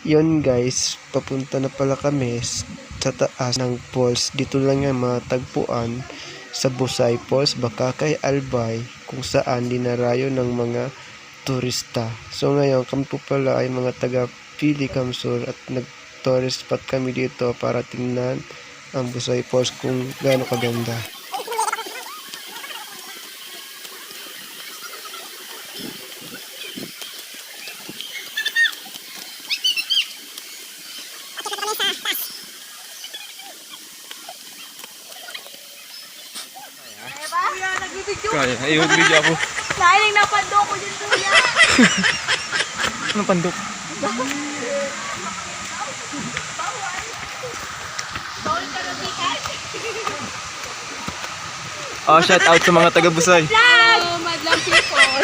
Yun guys, papunta na pala kami sa taas ng falls. Dito lang yan matagpuan sa Busay Falls, Bakakay, Albay, kung saan dinarayo ng mga turista. So ngayon, kami po pala ay mga taga Pili Kamsur at nag-tourist spot kami dito para tingnan ang Busay Falls kung gaano kaganda. Kuya, nagbibidyo. Kaya, ayun, video ako. Nahiling na pando ko dyan, kuya. Anong pandok? Bawal ka na bikas. Oh, shout out sa mga taga-Busay. Hello, madlang people.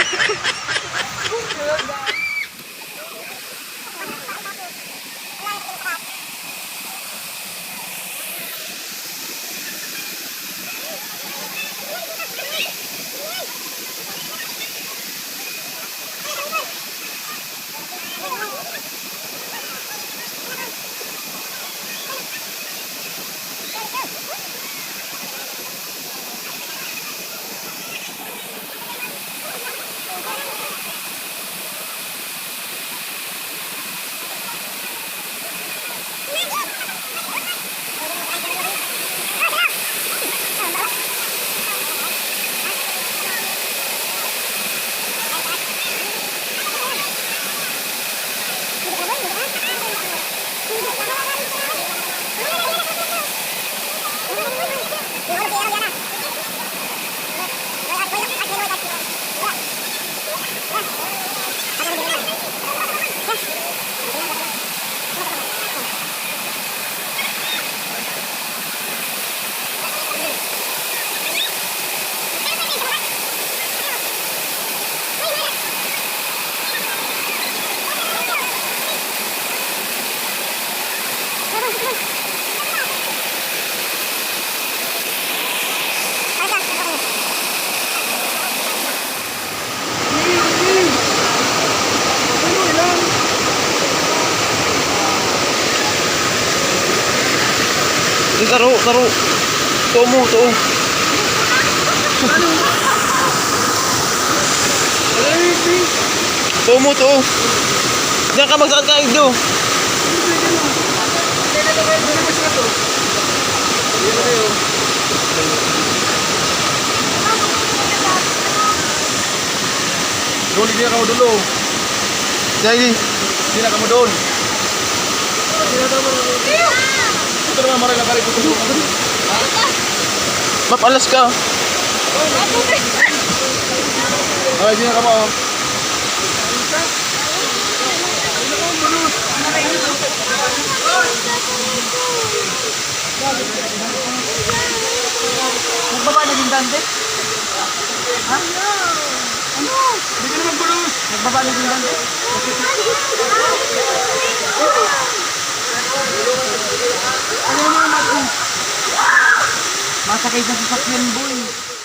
Taro. Tuo mo. Tuo. Diyan ka magsaan ka, Igdo. Doon, hindi na kamu dulu. Jadi, Hindi na kamu doon. Ito naman marang nakari ko dulu. mapalas ka. Ay, hindi na kamu. Nagbaba na din dante? Ha? Ano? Hindi ka naman bulus. Nagbaba na din dante? Ano naman natin? Masakay sa sasakyan, boy.